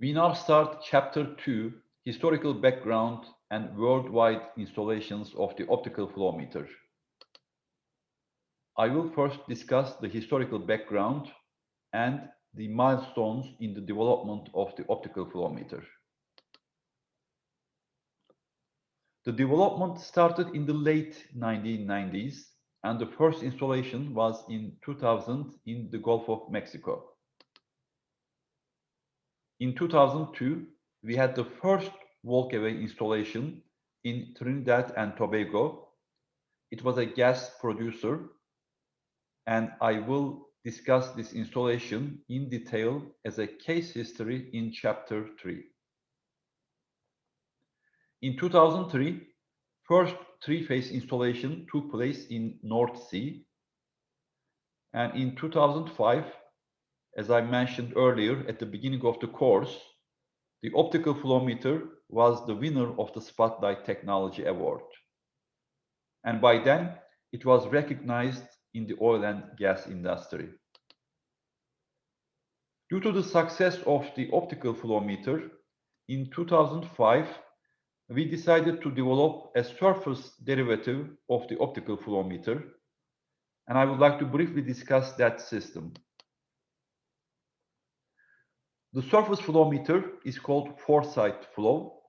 We now start Chapter 2, Historical Background and Worldwide Installations of the Optical Flow Meter. I will first discuss the historical background and the milestones in the development of the optical flow meter. The development started in the late 1990s, and the first installation was in 2000 in the Gulf of Mexico. In 2002, we had the first walkaway installation in Trinidad and Tobago. It was a gas producer, and I will discuss this installation in detail as a case history in Chapter 3. In 2003, first three-phase installation took place in North Sea, and in 2005, as I mentioned earlier at the beginning of the course, the optical flow meter was the winner of the Spotlight Technology Award. And by then, it was recognized in the oil and gas industry. Due to the success of the optical flow meter, in 2005, we decided to develop a surface derivative of the optical flow meter, and I would like to briefly discuss that system. The surface flow meter is called foresight flow.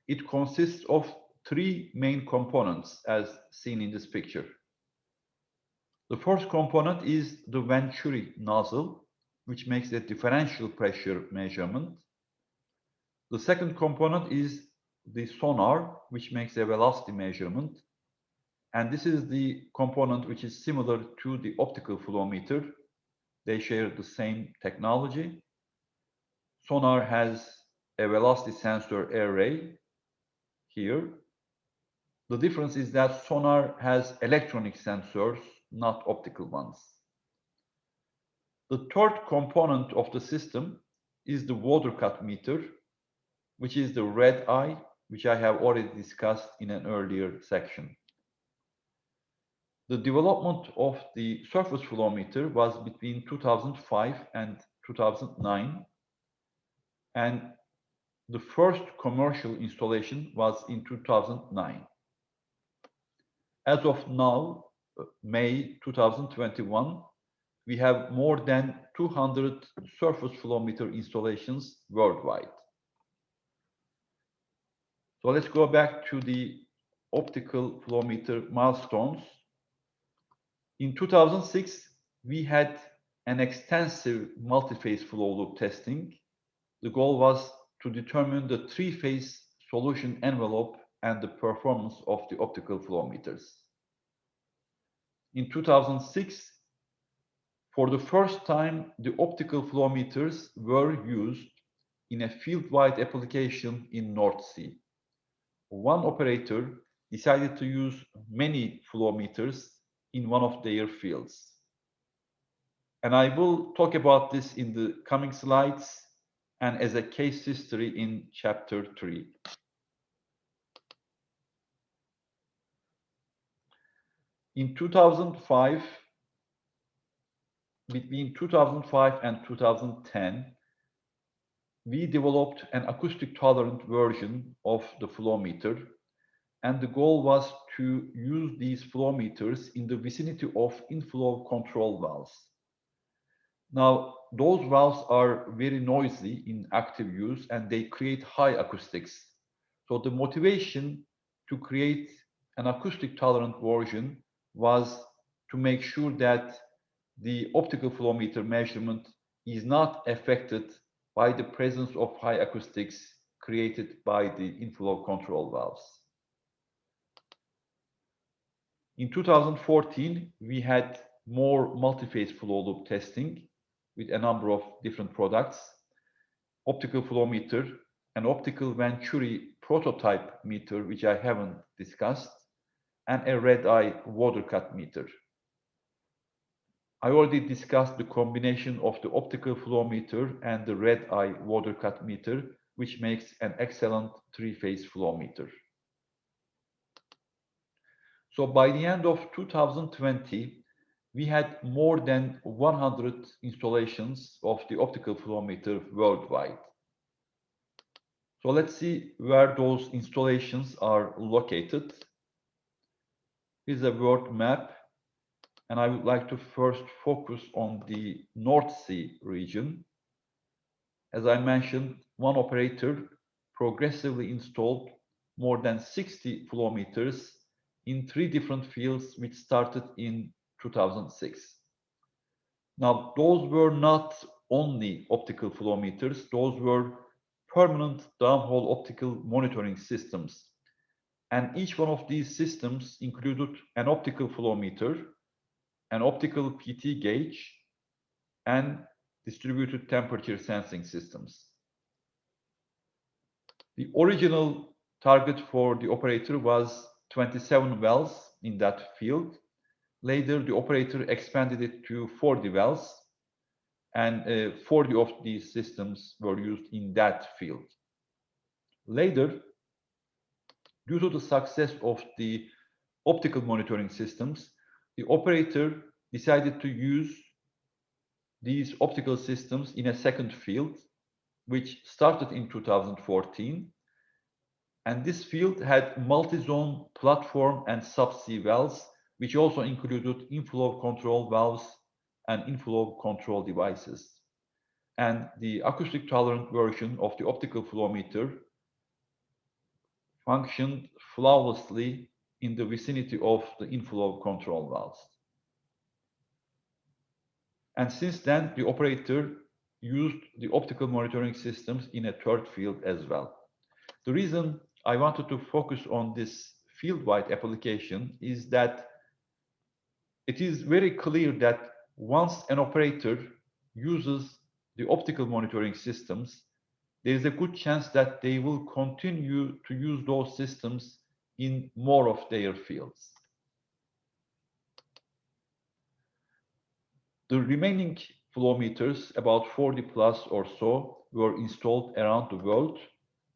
It consists of three main components as seen in this picture. The first component is the Venturi nozzle, which makes a differential pressure measurement. The second component is the sonar, which makes a velocity measurement. And this is the component which is similar to the optical flow meter. They share the same technology. Sonar has a velocity sensor array here. The difference is that sonar has electronic sensors, not optical ones. The third component of the system is the water cut meter, which is the red eye, which I have already discussed in an earlier section. The development of the surface flow meter was between 2005 and 2009. And the first commercial installation was in 2009. As of now, May 2021, we have more than 200 surface flow meter installations worldwide. So let's go back to the optical flow meter milestones. In 2006, we had an extensive multi-phase flow loop testing. The goal was to determine the three-phase solution envelope and the performance of the optical flow meters. In 2006, for the first time, the optical flow meters were used in a field-wide application in North Sea. One operator decided to use many flow meters in one of their fields. And I will talk about this in the coming slides and as a case history in Chapter 3. In 2005, between 2005 and 2010, we developed an acoustic tolerant version of the flow meter, and the goal was to use these flow meters in the vicinity of inflow control valves. Now, those valves are very noisy in active use and they create high acoustics. So the motivation to create an acoustic tolerant version was to make sure that the optical flow meter measurement is not affected by the presence of high acoustics created by the inflow control valves. In 2014, we had more multi-phase flow loop testing with a number of different products, optical flow meter, an optical Venturi prototype meter, which I haven't discussed, and a red eye water cut meter. I already discussed the combination of the optical flow meter and the red eye water cut meter, which makes an excellent three-phase flow meter. So by the end of 2020, we had more than 100 installations of the optical flow meter worldwide. So let's see where those installations are located. Here's a world map, and I would like to first focus on the North Sea region. As I mentioned, one operator progressively installed more than 60 flow meters in 3 different fields, which started in 2006. Now, those were not only optical flow meters, those were permanent downhole optical monitoring systems. And each one of these systems included an optical flow meter, an optical PT gauge, and distributed temperature sensing systems. The original target for the operator was 27 wells in that field. Later, the operator expanded it to 40 wells, and 40 of these systems were used in that field. Later, due to the success of the optical monitoring systems, the operator decided to use these optical systems in a second field, which started in 2014. And this field had multi-zone platform and subsea wells, which also included inflow control valves and inflow control devices. And the acoustic tolerant version of the optical flow meter functioned flawlessly in the vicinity of the inflow control valves. And since then, the operator used the optical monitoring systems in a third field as well. The reason I wanted to focus on this field-wide application is that it is very clear that once an operator uses the optical monitoring systems, there is a good chance that they will continue to use those systems in more of their fields. The remaining flow meters, about 40 plus or so, were installed around the world.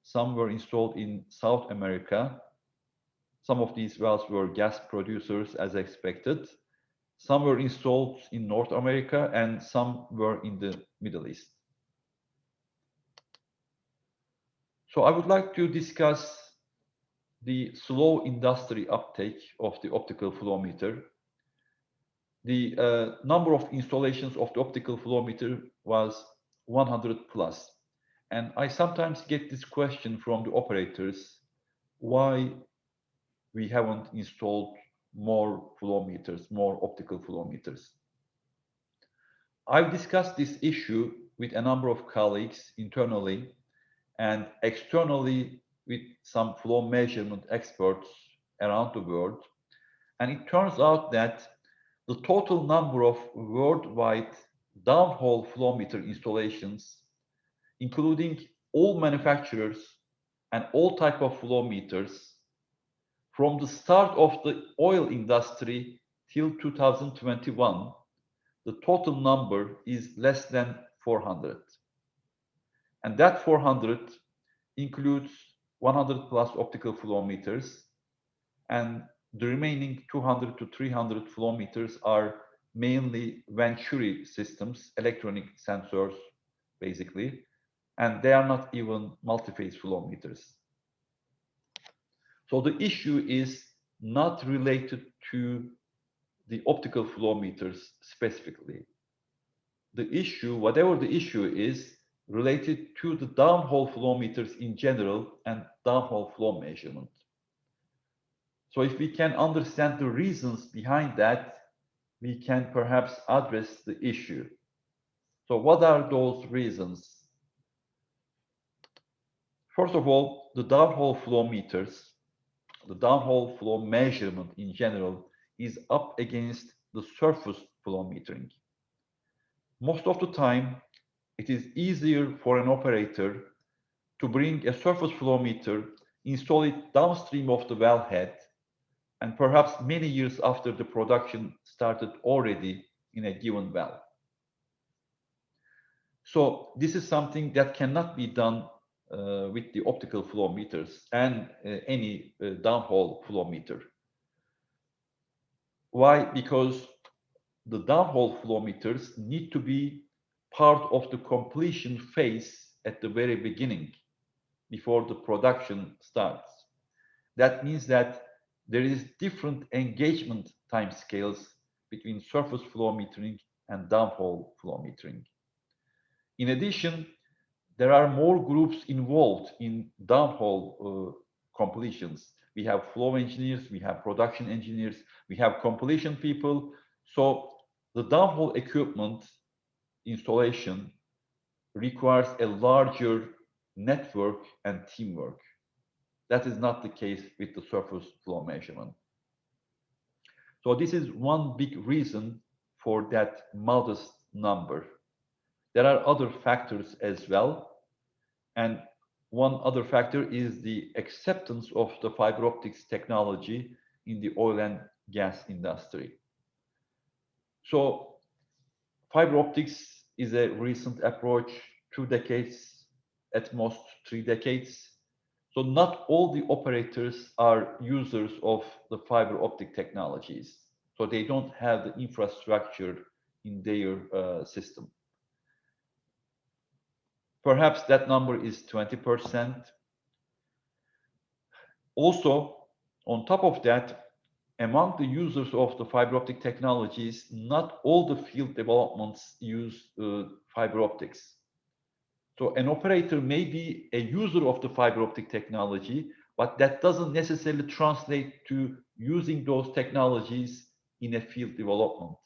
Some were installed in South America. Some of these wells were gas producers as expected. Some were installed in North America and some were in the Middle East. So I would like to discuss the slow industry uptake of the optical flow meter. The number of installations of the optical flow meter was 100 plus. And I sometimes get this question from the operators, why we haven't installed more flow meters, more optical flow meters. I've discussed this issue with a number of colleagues internally and externally with some flow measurement experts around the world. And it turns out that the total number of worldwide downhole flow meter installations, including all manufacturers and all type of flow meters, from the start of the oil industry till 2021, the total number is less than 400. And that 400 includes 100 plus optical flow meters, and the remaining 200 to 300 flow meters are mainly Venturi systems, electronic sensors, basically, and they are not even multi-phase flow meters. So the issue is not related to the optical flow meters specifically. The issue, whatever the issue is, related to the downhole flow meters in general and downhole flow measurement. So if we can understand the reasons behind that, we can perhaps address the issue. So what are those reasons? First of all, the downhole flow meters, the downhole flow measurement in general is up against the surface flow metering. Most of the time, it is easier for an operator to bring a surface flow meter, install it downstream of the wellhead, and perhaps many years after the production started already in a given well. So this is something that cannot be done with the optical flow meters and any downhole flow meter. Why? Because the downhole flow meters need to be part of the completion phase at the very beginning. before the production starts. That means that there is different engagement timescales between surface flow metering and downhole flow metering. In addition, there are more groups involved in downhole completions. We have flow engineers, we have production engineers, we have completion people. So the downhole equipment installation requires a larger network and teamwork. That is not the case with the surface flow measurement. So this is one big reason for that modest number. There are other factors as well. And one other factor is the acceptance of the fiber optics technology in the oil and gas industry. So fiber optics is a recent approach, 2 decades, at most 3 decades. So not all the operators are users of the fiber optic technologies. So they don't have the infrastructure in their system. Perhaps that number is 20%. Also, on top of that, among the users of the fiber optic technologies, not all the field developments use fiber optics. So an operator may be a user of the fiber optic technology, but that doesn't necessarily translate to using those technologies in a field development.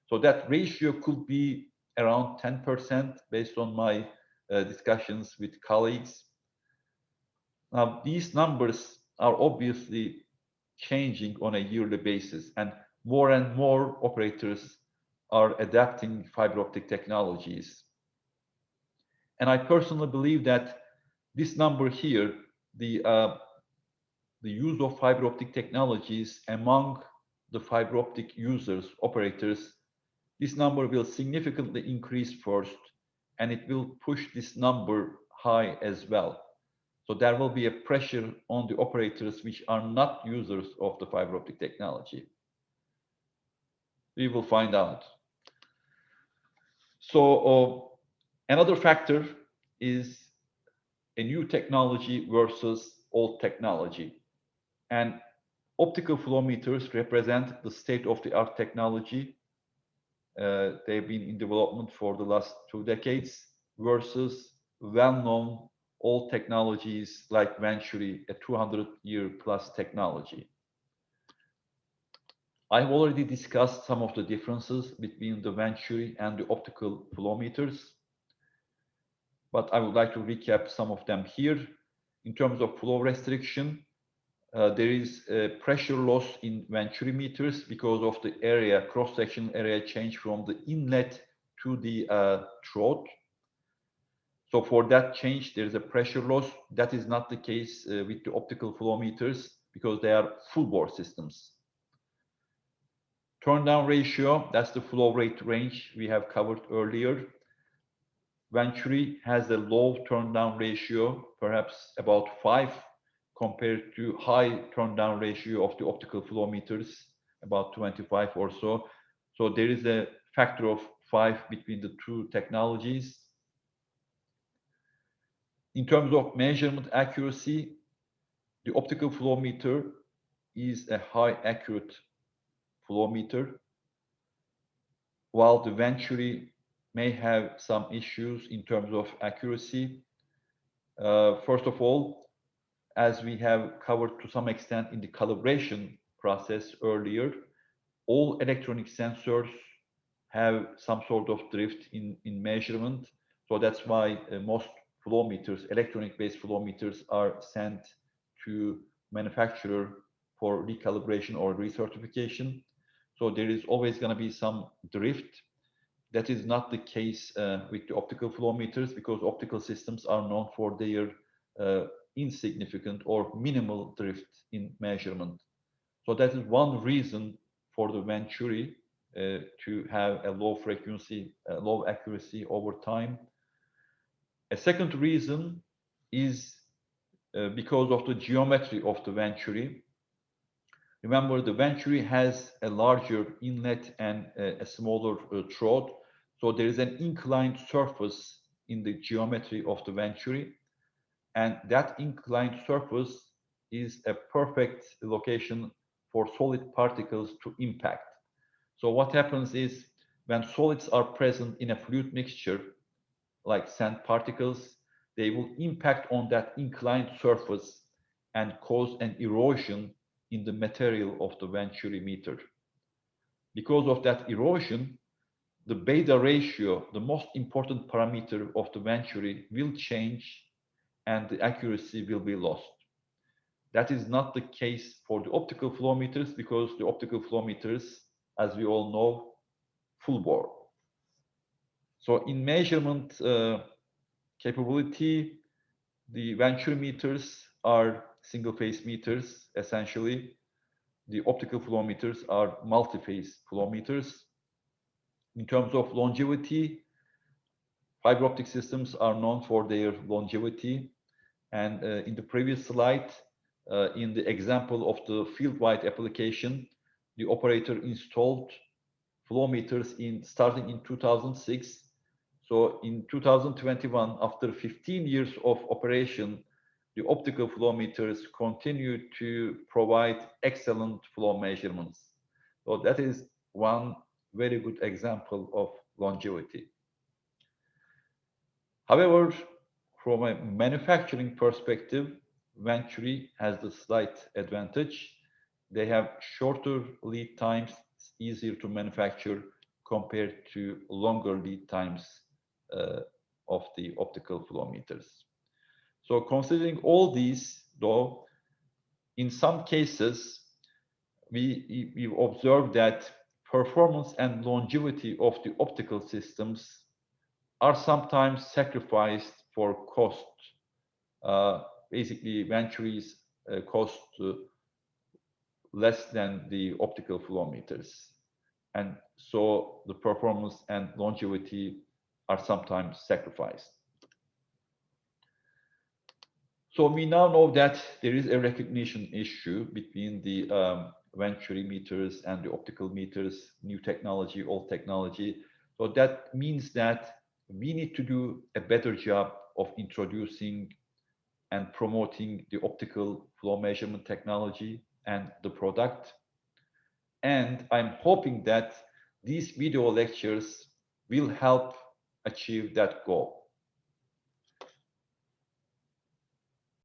So that ratio could be around 10% based on my discussions with colleagues. Now, these numbers are obviously changing on a yearly basis, and more operators are adapting fiber optic technologies. And I personally believe that this number here, the use of fiber optic technologies among the fiber optic users, operators, this number will significantly increase first, and it will push this number high as well. So there will be a pressure on the operators which are not users of the fiber optic technology. We will find out. So another factor is a new technology versus old technology. And optical flow meters represent the state-of-the-art technology. They've been in development for the last 2 decades versus well-known old technologies like Venturi, a 200-year-plus technology. I've already discussed some of the differences between the Venturi and the optical flow meters, but I would like to recap some of them here. In terms of flow restriction, there is a pressure loss in Venturi meters because of the area, cross-sectional area change from the inlet to the throat. So for that change, there is a pressure loss. That is not the case with the optical flow meters because they are full bore systems. Turn down ratio, that's the flow rate range we have covered earlier. Venturi has a low turn down ratio, perhaps about 5, compared to high turn down ratio of the optical flow meters, about 25 or so. So there is a factor of 5 between the two technologies. In terms of measurement accuracy, the optical flow meter is a high accurate flow meter, while the Venturi may have some issues in terms of accuracy. First of all, as we have covered to some extent in the calibration process earlier, all electronic sensors have some sort of drift in measurement. So that's why most flow meters, electronic-based flow meters, are sent to manufacturer for recalibration or recertification. So there is always going to be some drift. That is not the case with the optical flow meters because optical systems are known for their insignificant or minimal drift in measurement. So that is one reason for the Venturi to have a low frequency, low accuracy over time. A second reason is because of the geometry of the Venturi. Remember, the Venturi has a larger inlet and a smaller throat. So there is an inclined surface in the geometry of the Venturi. and that inclined surface is a perfect location for solid particles to impact. So what happens is when solids are present in a fluid mixture, like sand particles, they will impact on that inclined surface and cause an erosion in the material of the Venturi meter. Because of that erosion, the beta ratio, the most important parameter of the Venturi, will change and the accuracy will be lost. That is not the case for the optical flow meters because the optical flow meters, as we all know, full bore. So in measurement capability, the Venturi meters are single phase meters essentially. The optical flow meters are multi-phase flow meters. In terms of longevity, fiber optic systems are known for their longevity. And in the previous slide, in the example of the field-wide application, the operator installed flow meters starting in 2006. So in 2021, after 15 years of operation, the optical flow meters continue to provide excellent flow measurements. So that is one very good example of longevity. However, from a manufacturing perspective, Venturi has the slight advantage. They have shorter lead times, it's easier to manufacture compared to longer lead times of the optical flow meters. So considering all these, though, in some cases, we observe that performance and longevity of the optical systems are sometimes sacrificed for cost. Basically, Venturi's cost less than the optical flow meters. And so the performance and longevity are sometimes sacrificed. So we now know that there is a recognition issue between the Venturi meters and the optical meters, new technology, old technology. So that means that we need to do a better job of introducing and promoting the optical flow measurement technology and the product. And I'm hoping that these video lectures will help achieve that goal.